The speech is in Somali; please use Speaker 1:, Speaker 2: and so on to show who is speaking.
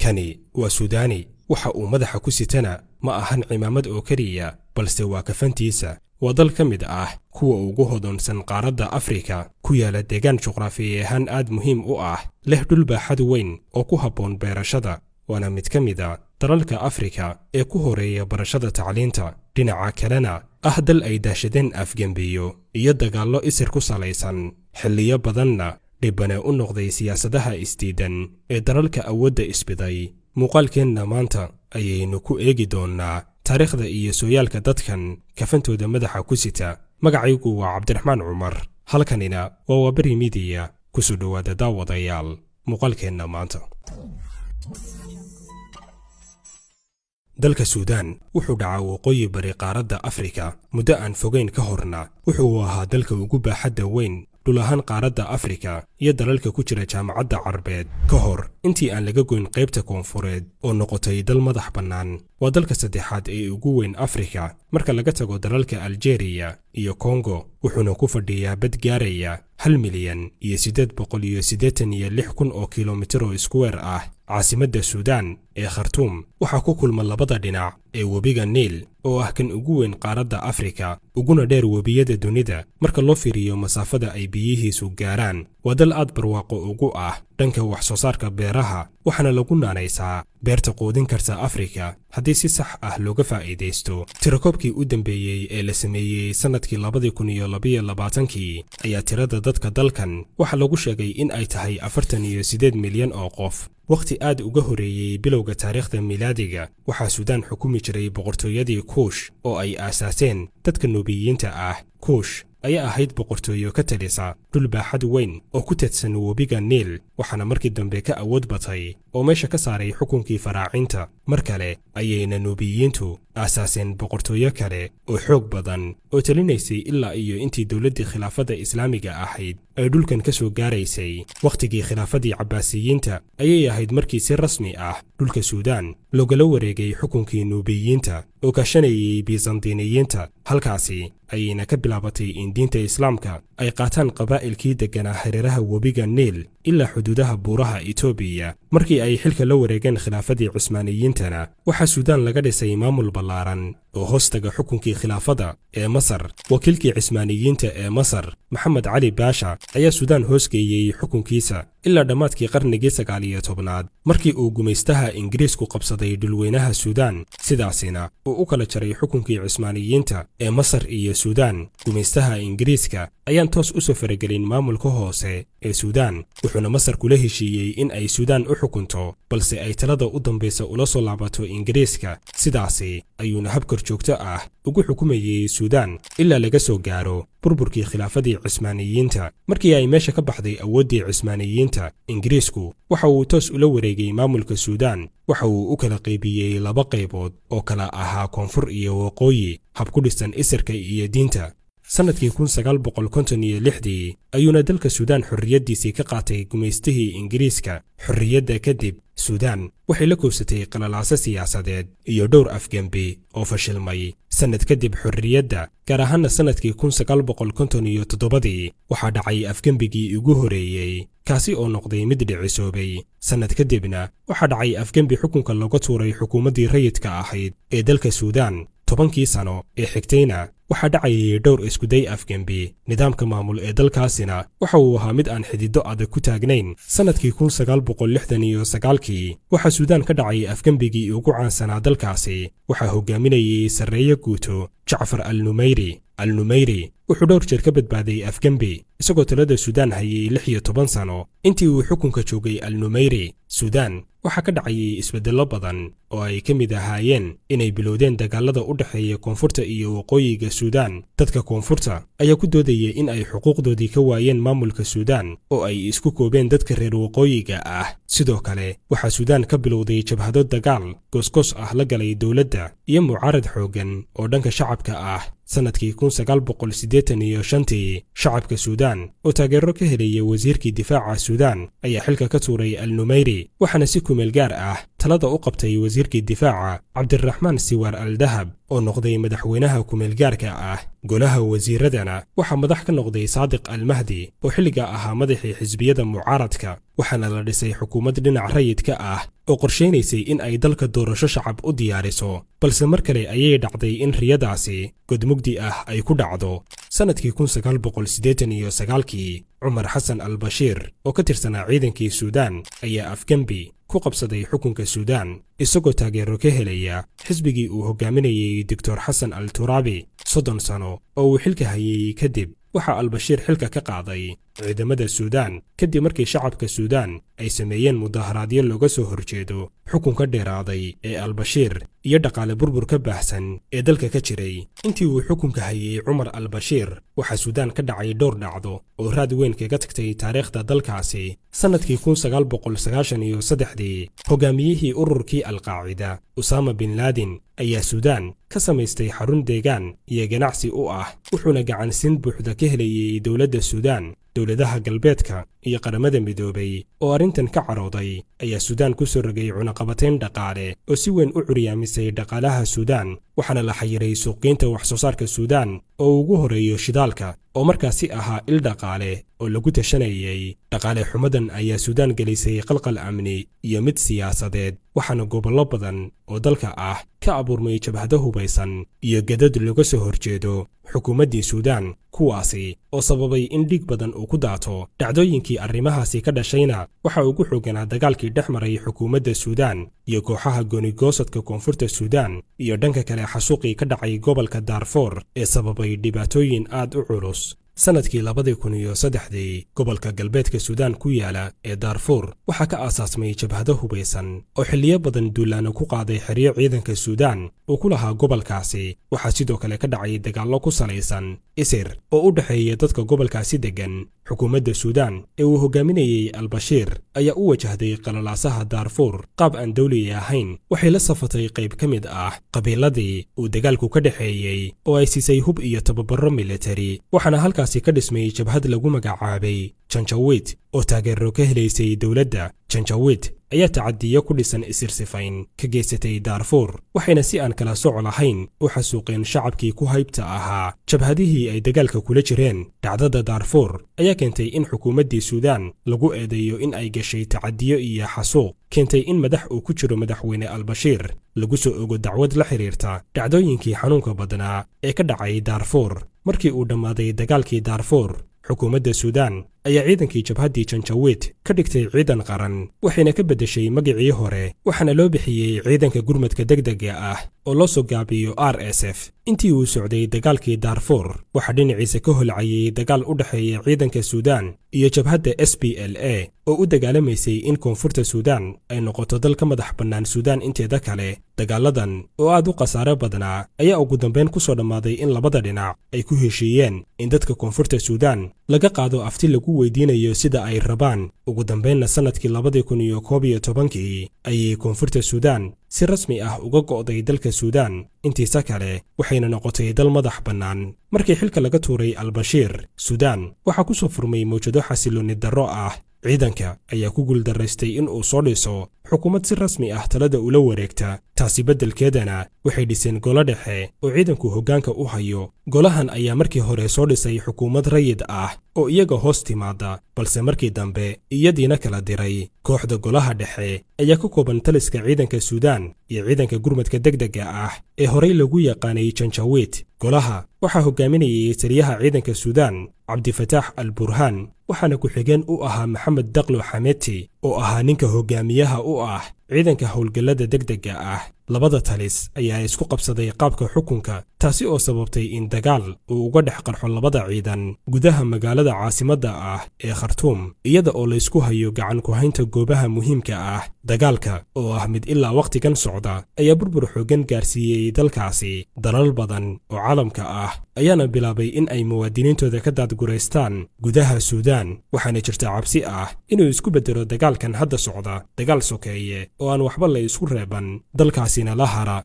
Speaker 1: kani waa Suudaani waxa uu madaxa ku sitana ma ahan cimaamad oo kaliya balse waa kafantiisa waa dal ka mid ah kuwa ugu hodansan qaaradda Afrika ku yaala deegaan juqraafi ahaan aad muhiim u ah leh dhul baaxad weyn oo ku habboon beerashada waana mid ka mid ah dalalka Afrika ee ku horeeya barashada tacliinta dhinaca kalena ah dal ay daashadeen afgambiyo iyo dagaallo isir ku salaysan xilliyo badanna dhibana u noqday siyaasadaha isdiidan ee dalalka awoodda isbiday muuqaalkeenna maanta ayaynu ku eegi doonaa taariikhda iyo sooyaalka dadkan kafantooda madaxa ku sita magacaygu waa Cabdiraxmaan Cumar halkanina waa Wabari Media ku soo dhawaada daawadayaal muuqaalkeenna maanta dalka Suudaan wuxuu dhacaa waqooyi bari qaaradda Afrika muddo aan fogeyn ka horna wuxuu ahaa dalka ugu baaxadda weyn dhul ahaan qaaradda Afrika iyo dalalka ku jira jaamacadda Carbeed ka hor intii aan laga goyn qaybta koonfureed oo noqotay dal madax bannaan waa dalka saddexaad ee ugu weyn Afrika marka laga tago dalalka Algeria iyo Congo wuxuuna ku fadhiyaa bad gaaraya 1,886,000 oo kiiloomitir square ah caasimadda Suudaan ee Khartoum waxa ku kulma labada dhinac ee webiga Niil oo ah kan ugu weyn qaaradda Afrika uguna dheer webiyada dunida marka loo fiiriyo masaafada ay biyihiisu gaaraan waa dal aad barwaaqo ugu ah dhanka wax soo saarka beeraha waxaana lagu naanaysaa beerta quudin karta Afrika haddii si sax ah looga faa'iideysto tirakoobkii u dambeeyay ee la sameeyay sanadkii 2022 ayaa tirada dadka dalkan waxa lagu sheegay in ay tahay 48 milyan oo qof waqti aad uga horeeyay bilowga taariikhda miilaadiga waxa Suudaan xukumi jiray boqortooyadii Kush oo ay aasaaseen dadka Nubiyiinta ah Kush ayaa ahayd boqortooyo ka talisa dhul baaxad weyn oo ku teedsan webiga Niil waxaana markii dambe ka awood batay oo meesha ka saaray xukunkii faraacinta mar kale ayayna Nubiyiintu aasaaseen boqortooyo kale oo xoog badan oo talinaysay ilaa iyo intii dawladdii khilaafada islaamiga ahayd ay dhulkan ka soo gaaraysay waqtigii khilaafadii Cabbaasiyiinta ayay ahayd markii si rasmi ah dhulka Suudaan loogala wareegay xukunkii Nubiyiinta oo kaashanayay Byzantiniyiinta halkaasi ayayna ka bilaabatay in diinta Islaamka ay qaataan qabaa'ilkii deganaa hareeraha webiga Niil ilaa xuduudaha buuraha Itoobiya markii ay xilka la wareegeen khilaafadii Cusmaaniyiintana waxa Suudaan laga dhisay maamul ballaaran oo hoostaga xukunkii khilaafada ee Masar wakiilkii Cusmaaniyiinta ee Masar Maxamed Cali Baasha ayaa Suudaan hoosgeeyay xukunkiisa ilaa dhamaadkii qarnigii 19aad markii uu gumaystaha Ingiriisku qabsaday dhulweynaha Suudaan sidaasina uu u kala jaray xukunkii Cusmaaniyiinta ee Masar iyo Suudaan gumaystaha Ingiriiska ayaan toos u soo faragelin maamulka hoose ee Suudaan wuxuuna Masar kula heshiiyey in ay Suudaan u xukunto balse ay talada u dambaysa ula soo laabato Ingiriiska sidaasi ayuuna habkar joogto ah ugu xukumayay Suudaan ilaa laga soo gaaro burburkii khilaafadii Cusmaaniyiinta markii ay meesha ka baxday awooddii Cusmaaniyiinta Ingiriisku waxa uu toos ula wareegay maamulka Suudaan waxa uu u kala qaybiyay laba qaybood oo kala ahaa koonfur iyo waqooyi hab ku dhisan isirka iyo diinta sanadkii 1956 ayuuna dalka Suudaan xorriyadiisii ka qaatay gumaystihii Ingiriiska xorriyadda kadib Suudaan waxay la koobsatay qalalaase siyaasadeed iyo dhowr afgambi oo fashilmay sanad kadib xorriyadda gaar ahaan sanadkii 1957 waxaa dhacay afgambigii ugu horeeyay kaasi oo noqday mid dhicisoobay sanad kadibna waxaa dhacay afgambi xukunka laga tuuray xukuumaddii rayidka ahayd ee dalka Suudaan 10 sano ee xigtayna waxa dhacay dhowr isku day afgambi nidaamka maamul ee dalkaasina waxa uu ahaa mid aan xidido adag ku taagnayn sanadkii 1969 waxa Suudaan ka dhacay afgambigii ugu caansanaa dalkaasi waxa hogaaminayay sareeyo guuto Jacfar al-Numeyri wuxuu dhowr jeer ka badbaaday afgambi isagoo talada Suudaan hayay 16 sano intii uu xukunka joogay al-Numeyri Suudaan waxa ka dhacay isbeddello badan oo ay ka mid ahaayeen inay bilowdeen dagaalada u dhaxeeya koonfurta iyo waqooyiga Suudaan dadka koonfurta ayaa ku doodayay in ay xuquuqdoodii ka waayeen maamulka Suudaan oo ay isku koobeen dadka reer waqooyiga ah sidoo kale waxa Suudaan ka bilowday jabhado dagaal goosgoos ah la galay dawladda iyo mucaarad xoogan oo dhanka shacabka ah sanadkii 1985 shacabka Suudaan oo taageero ka helay wasiirkii difaaca Suudaan ayaa xilka ka tuuray al-Numeyri waxaana si kumeel gaar ah talada u qabtay wasiirkii difaaca cabdiraxmaan siwaar al dahab oo noqday madaxweynaha ku-meelgaarka ah. golaha wasiiradana waxaa madax ka noqday saadiq almahdi oo xilliga ahaa madaxii xisbiyada mucaaradka, waxaana la dhisay xukuumad dhinac rayidka ah oo qorshaynaysay in ay dalka doorasho shacab u diyaariso. balse mar kale ayay dhacday in riyadaasi godmugdi ah ay ku dhacdo. sannadkii 1989kii cumar xasan al-bashiir oo ka tirsanaa ciidankii suudaan ayaa afgembi ku qabsaday xukunka suudaan, isagoo taageero ka helaya xisbigii uu hogaaminayay doctor xasan al-turaabi. 30 sano oo uu xilka hayay kadib waxaa al-bashiir xilka ka qaaday ciidamada suudaan kadib markii shacabka suudaan ay sameeyeen mudaharaadyo looga soo horjeedo xukunka dheeraaday ee al-bashiir iyo dhaqaale burbur ka baahsan ee dalka ka jiray. intii uu xukunka hayay cumar al-bashiir waxaa suudaan ka dhacay dhowr dhacdo oo raad weyn kaga tagtay taariikhda dalkaasi. sannadkii 1993 hogaamiyihii ururkii al-qaacida usaama bin laadin ayaa suudaan ka samaystay xarun deegaan iyo ganacsi u ah, wuxuuna gacansiin buuxda ka helayay dowladda suudaan. dowladaha galbeedka iyo qaramada midoobay oo arrintan ka carooday ayaa suudaan ku soo rogay cunaqabatayn dhaqaale oo si weyn u curyaamisay dhaqaalaha suudaan, waxaana la xayiray suuqgeynta wax-soo-saarka suudaan oo ugu horeeyo shidaalka oo markaasi ahaa il dhaqaale oo lagu tashanayay. dhaqaale xumadan ayaa suudaan gelisay qalqal amni iyo mid siyaasadeed, waxaana gobollo badan oo dalka ah ka abuurmay jabhado hubaysan iyo gadad looga soo horjeedo xukuumaddii suudaan, kuwaasi oo sababay in dhiig badan uu ku daato. dhacdooyinkii arrimahaasi ka dhashayna waxa ugu xooganaa dagaalkii dhex maray xukuumadda suudaan iyo kooxaha gooni-goosadka koonfurta suudaan, iyo dhanka kale xasuuqii ka dhacay gobolka daarfoor ee sababay dhibaatooyin aad u culus. sannadkii 2003 gobolka galbeedka suudaan ku yaala ee daarfoor waxaa ka aasaasmay jabhado hubaysan oo xilliyo badan duulaano ku qaaday xeryo ciidanka suudaan uu ku lahaa gobolkaasi. waxaa sidoo kale ka dhacay dagaallo ku salaysan isir oo u dhexeeya dadka gobolkaasi deggan. xukuumadda suudaan ee uu hogaaminayay al-bashiir ayaa u wajahday qalalaasaha daarfoor qaab aan dawli ahayn. waxay la safatay qayb ka mid ah qabiiladii uu dagaalku ka dhexeeyey oo ay siisay hub iyo tababaro militari, waxaana halkaasi ka dhismay jabhad lagu magacaabay janjawiid oo taageero ka helaysay dowladda. janjawiid ayaa tacadiyo ku dhisan isirsifayn ka geysatay daarfoor, waxayna si aan kala soco lahayn u xasuuqeen shacabkii ku haybta ahaa jabhadihii ay dagaalka kula jireen. dhacdada daarfoor ayaa keentay in xukuumaddii suudaan lagu eedeeyo in ay gashay tacadiyo iyo xasuuq, keentay in madax uu ku jiro madaxweyne al-bashiir lagu soo ogo dacwad la xiriirta dhacdooyinkii xanuunka badnaa ee ka dhacay daarfoor. markii uu dhammaaday dagaalkii daarfoor, xukuumadda suudaan ayaa ciidankii jabhaddii janjawiid ka dhigtay ciidan qaran, waxayna ka beddeshay magacii hore, waxaana loo bixiyey ciidanka gurmadka degdega ah oo loo soo gaabiyo RSF. intii uu socday dagaalkii daarfoor waxaa dhinaciisa ka holcayay dagaal u dhexeeya ciidanka suudaan iyo jabhadda SPLA oo u dagaalamaysay in koonfurta suudaan ay noqoto dal ka madax bannaan suudaan inteeda kale. dagaaladan oo aad u khasaare badnaa ayaa ugu dambeyn ku soo dhammaaday in labada dhinac ay ku heshiiyeen in dadka koonfurta suudaan laga qaado afti lagu weydiinayo sida ay rabaan. ugu dambeynna sannadkii 2011 ayay koonfurta suudaan si rasmi ah uga go'day dalka suudaan intiisa kale, waxayna noqotay dal madax bannaan. markii xilka laga tuuray al-bashiir, suudaan waxaa ku soo furmay mawjado xasilooni darro ah. ciidanka ayaa ku guuldaraystay in uu soo dhiso xukuumad si rasmi ah talada ula wareegta. taasi beddelkeedana waxay dhiseen golo dhexe oo ciidanku hoggaanka u hayo. golahan ayaa markii hore soo dhisay xukuumad rayid ah oo iyaga hoos timaada, balse markii dambe iyadiina kala diray. kooxda golaha dhexe ayaa ka kooban taliska ciidanka suudaan iyo ciidanka gurmadka degdega ah ee horey lagu yaqaanay janjawiid. golaha waxaa hogaaminayay taliyaha ciidanka suudaan cabdifataax al-burhaan, waxaana ku-xigeen u ahaa maxamed daqlo xameti oo ahaa ninka hogaamiyaha u ah ciidanka howlgallada degdega ah. labada talis ayaa isku qabsaday qaabka xukunka, taasi oo sababtay in dagaal uu uga dhex qarxo labada ciidan gudaha magaalada caasimadda ah ee khartuum, iyada oo la isku hayo gacan ku haynta goobaha muhiimka ah. dagaalka oo ah mid ilaa wakhtigan socda ayaa burbur xooggan gaarsiiyey dalkaasi. dalal badan oo caalamka ah ayaana bilaabay in ay muwaadiniintooda ka daadguraystaan gudaha suudaan, waxaana jirta cabsi ah inuu isku beddelo dagaalkan hadda socda dagaal sokeeye oo aan waxba la isku reeban, dalkaasina la hara.